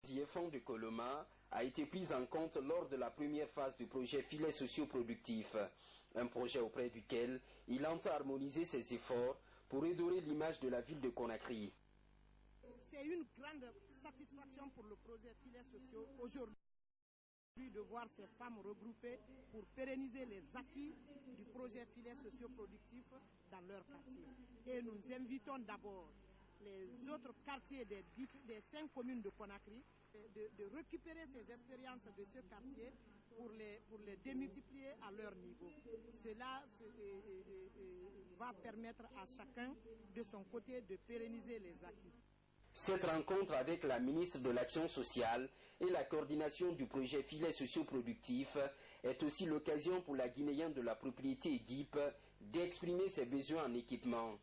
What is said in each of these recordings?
IEFON de Coloma a été prise en compte lors de la première phase du projet Filet socio-productif, un projet auprès duquel il entend harmoniser ses efforts pour redorer l'image de la ville de Conakry. C'est une grande satisfaction pour le projet Filet socio aujourd'hui de voir ces femmes regroupées pour pérenniser les acquis du projet Filet socio-productif dans leur quartier. Et nous invitons d'abord les autres quartiers des 5 communes de Conakry de récupérer ces expériences de ce quartier pour les démultiplier à leur niveau. Cela va permettre à chacun de son côté de pérenniser les acquis. Cette rencontre avec la ministre de l'Action sociale et la coordination du projet Filet socio-productif est aussi l'occasion pour la Guinéenne de la propriété GIP d'exprimer ses besoins en équipement,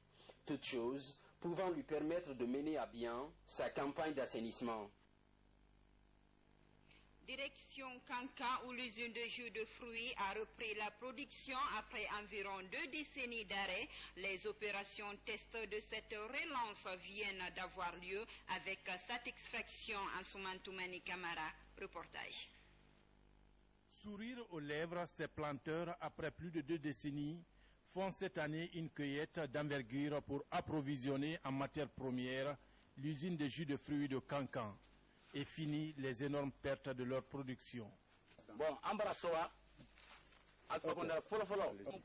toute chose pouvant lui permettre de mener à bien sa campagne d'assainissement. Direction Kankan où l'usine de jus de fruits a repris la production après environ 2 décennies d'arrêt. Les opérations test de cette relance viennent d'avoir lieu avec satisfaction. Ansoumane Camara, reportage. Sourire aux lèvres, ces planteurs, après plus de 2 décennies, font cette année une cueillette d'envergure pour approvisionner en matières premières l'usine de jus de fruits de Kankan et finit les énormes pertes de leur production. Bon,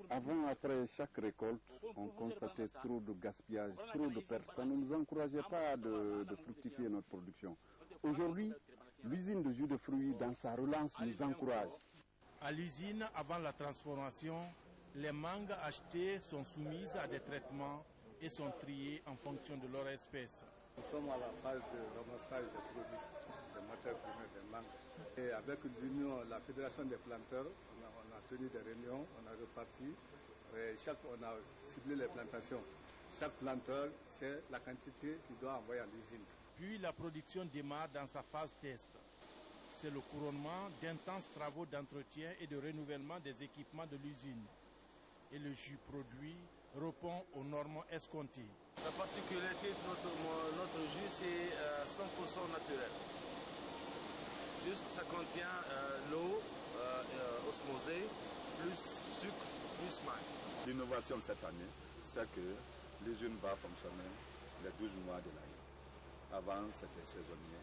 Avant, après chaque récolte, on constatait trop de gaspillage, trop de pertes. Ça ne nous encourageait pas de fructifier notre production. Aujourd'hui, l'usine de jus de fruits, dans sa relance, nous encourage. À l'usine, avant la transformation, les mangues achetées sont soumises à des traitements et sont triées en fonction de leur espèce. Nous sommes à la phase de ramassage des produits, des matières premières, des mangues. Et avec l'union, la fédération des planteurs, on a tenu des réunions, on a reparti. On a ciblé les plantations. Chaque planteur, c'est la quantité qu'il doit envoyer à l'usine. Puis la production démarre dans sa phase test. C'est le couronnement d'intenses travaux d'entretien et de renouvellement des équipements de l'usine. Et le jus produit répond aux normes escomptées. La particularité de notre jus, c'est 100% naturel. Juste, ça contient l'eau osmosée, plus sucre, plus maïs. L'innovation cette année, c'est que l'usine va fonctionner les 12 mois de l'année. Avant, c'était saisonnier.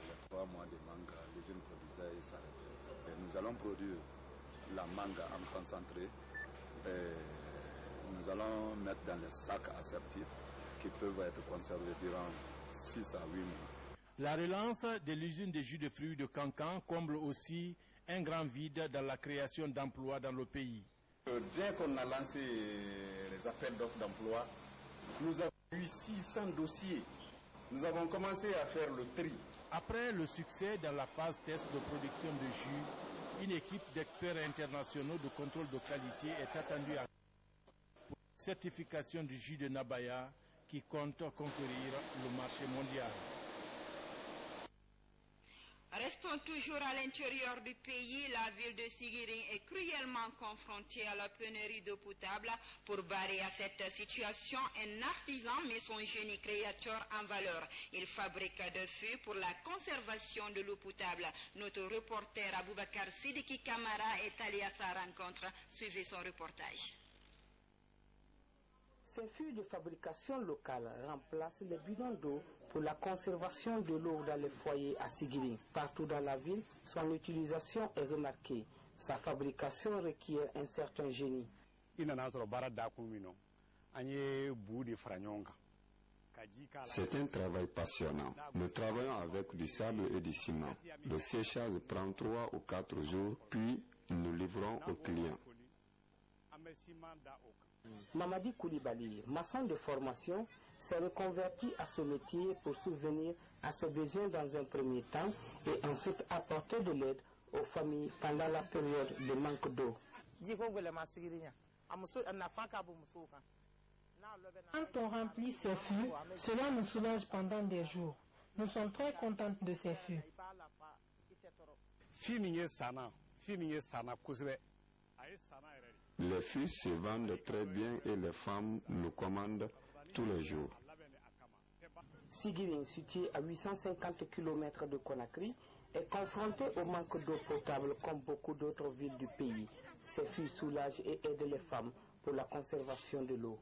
Les 3 mois de mangue, l'usine produisait et s'arrêtait. Et nous allons produire la mangue en concentré. Et nous allons mettre dans les sacs aseptifs qui peuvent être conservés durant 6 à 8 mois. La relance de l'usine de jus de fruits de Kankan comble aussi un grand vide dans la création d'emplois dans le pays. Dès qu'on a lancé les appels d'offres d'emploi, nous avons eu 600 dossiers. Nous avons commencé à faire le tri. Après le succès dans la phase test de production de jus, une équipe d'experts internationaux de contrôle de qualité est attendue pour la certification du jus de Nabaya qui compte conquérir le marché mondial. Restons toujours à l'intérieur du pays. La ville de Siguiring est cruellement confrontée à la pénurie d'eau potable. Pour barrer à cette situation, un artisan met son génie créateur en valeur. Il fabrique des fûts pour la conservation de l'eau potable. Notre reporter Aboubakar Sidiki Kamara est allé à sa rencontre. Suivez son reportage. Ces fûts de fabrication locale remplacent les bidons d'eau pour la conservation de l'eau dans les foyers à Siguiring. Partout dans la ville, son utilisation est remarquée. Sa fabrication requiert un certain génie. C'est un travail passionnant. Nous travaillons avec du sable et du ciment. Le séchage prend 3 ou 4 jours, puis nous livrons aux clients. Mamadi Koulibaly, maçon de formation, s'est reconverti à ce métier pour subvenir à ses besoins dans un premier temps et ensuite apporter de l'aide aux familles pendant la période de manque d'eau. Quand on remplit ces fûts, cela nous soulage pendant des jours. Nous sommes très contents de ces fûts. Les fûts se vendent très bien et les femmes nous commandent tous les jours. Siguiring, situé à 850 km de Conakry, est confronté au manque d'eau potable comme beaucoup d'autres villes du pays. Ces filles soulagent et aident les femmes pour la conservation de l'eau.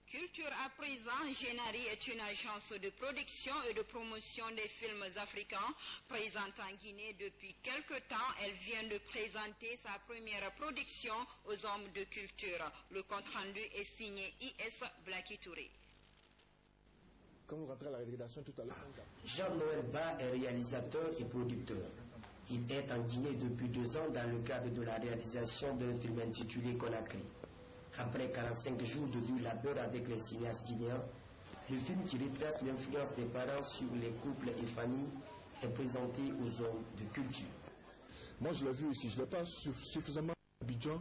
Culture à présent, Génari est une agence de production et de promotion des films africains présente en Guinée depuis quelque temps. Elle vient de présenter sa première production aux hommes de culture. Le compte-rendu est signé I.S. Blaki Touré. Quand vous rentrez à la rédaction tout à l'heure, Jean-Noël Ba est réalisateur et producteur. Il est en Guinée depuis 2 ans dans le cadre de la réalisation d'un film intitulé Conakry. Après 45 jours de dur labeur avec les cinéastes guinéens, le film qui retrace l'influence des parents sur les couples et familles est présenté aux hommes de culture. Moi je l'ai vu ici, je ne l'ai pas suffisamment à Abidjan,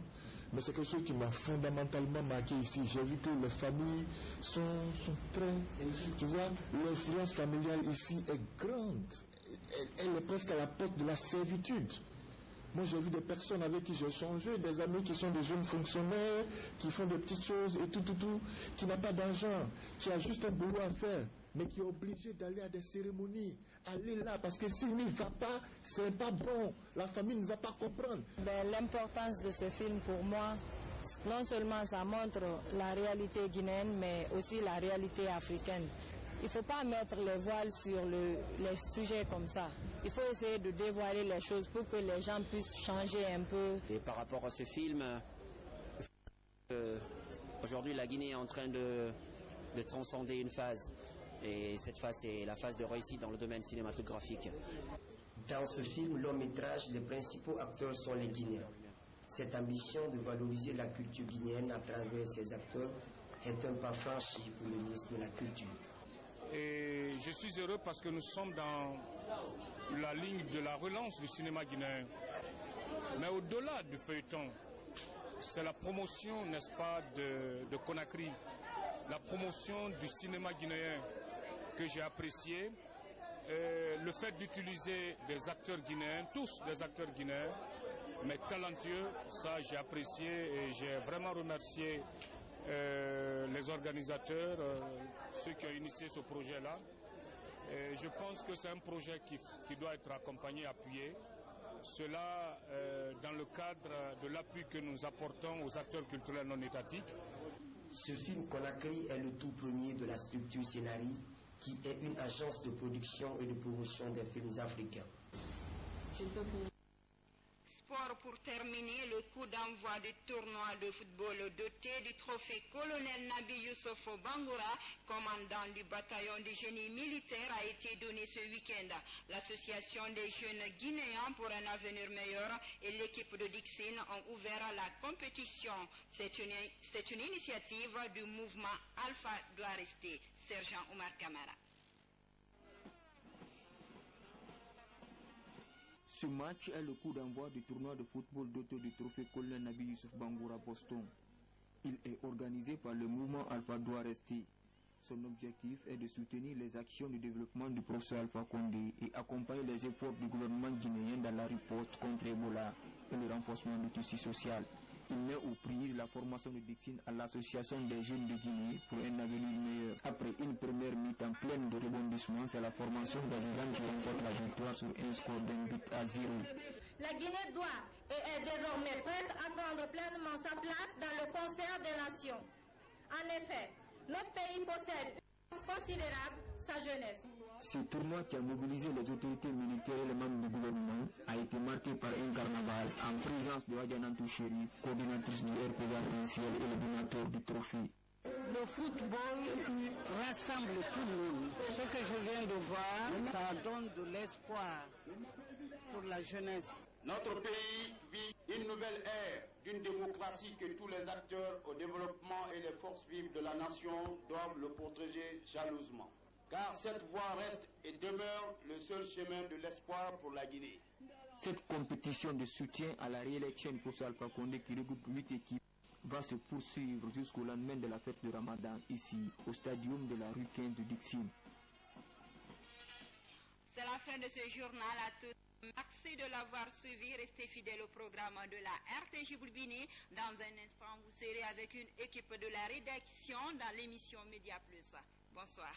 mais c'est quelque chose qui m'a fondamentalement marqué ici. J'ai vu que les familles sont très... Tu vois, l'influence familiale ici est grande. Elle est presque à la porte de la servitude. Moi, j'ai vu des personnes avec qui j'ai échangé, des amis qui sont des jeunes fonctionnaires, qui font des petites choses et tout, qui n'a pas d'argent, qui a juste un boulot à faire, mais qui est obligé d'aller à des cérémonies, aller là, parce que s'il n'y va pas, c'est pas bon. La famille ne va pas comprendre. L'importance de ce film pour moi, non seulement ça montre la réalité guinéenne, mais aussi la réalité africaine. Il ne faut pas mettre le voile sur les sujets comme ça. Il faut essayer de dévoiler les choses pour que les gens puissent changer un peu. Et par rapport à ce film, aujourd'hui la Guinée est en train de transcender une phase. Et cette phase, c'est la phase de réussite dans le domaine cinématographique. Dans ce film long métrage, les principaux acteurs sont les Guinéens. Cette ambition de valoriser la culture guinéenne à travers ses acteurs est un pas franchi pour le ministre de la Culture. Et je suis heureux parce que nous sommes dans la ligne de la relance du cinéma guinéen. Mais au-delà du feuilleton, c'est la promotion, n'est-ce pas, de Conakry, la promotion du cinéma guinéen que j'ai apprécié. Le fait d'utiliser des acteurs guinéens, tous des acteurs guinéens, mais talentueux, ça j'ai apprécié et j'ai vraiment remercié les organisateurs, ceux qui ont initié ce projet-là. Je pense que c'est un projet qui doit être accompagné, appuyé. Cela dans le cadre de l'appui que nous apportons aux acteurs culturels non étatiques. Ce film Conakry est le tout premier de la structure Scénari, qui est une agence de production et de promotion des films africains. Sport pour terminer, le coup d'envoi du tournoi de football doté du trophée colonel Nabi Youssouf Bangoura, commandant du bataillon de génie militaire, a été donné ce week-end. L'association des jeunes guinéens pour un avenir meilleur et l'équipe de Dixine ont ouvert la compétition. C'est une initiative du mouvement Alpha doit rester. Sergent Omar Kamara. Ce match est le coup d'envoi du tournoi de football doté du trophée colonel Nabi Youssouf Bangoura Boston. Il est organisé par le mouvement Alpha doit rester. Son objectif est de soutenir les actions de développement du professeur Alpha Condé et accompagner les efforts du gouvernement guinéen dans la riposte contre Ebola et le renforcement du tissu social. Il met aux prises la formation de Dixine à l'association des jeunes de Guinée pour un avenir meilleur. Après une première mi-temps pleine de rebondissements, c'est la formation d'Azilan qui remporte la victoire sur un score d'1-0. La Guinée doit et est désormais prête à prendre pleinement sa place dans le concert des nations. En effet, notre pays possède une force considérable, sa jeunesse. Ce tournoi qui a mobilisé les autorités militaires et les membres du gouvernement a été marqué par un carnaval en présence de Adjanantou Chéri, coordinatrice du RPG provincial et le donateur du trophée. Le football rassemble tout le monde. Ce que je viens de voir, ça donne de l'espoir pour la jeunesse. Notre pays vit une nouvelle ère d'une démocratie que tous les acteurs au développement et les forces vives de la nation doivent le protéger jalousement. Car cette voie reste et demeure le seul chemin de l'espoir pour la Guinée. Cette compétition de soutien à la réélection du professeur Alpha Condé qui regroupe 8 équipes va se poursuivre jusqu'au lendemain de la fête de Ramadan ici au stadium de la rue 15 de Dixine. C'est la fin de ce journal à tous. Merci de l'avoir suivi. Restez fidèles au programme de la RTJ Boulbini. Dans un instant, vous serez avec une équipe de la rédaction dans l'émission Média Plus. Bonsoir.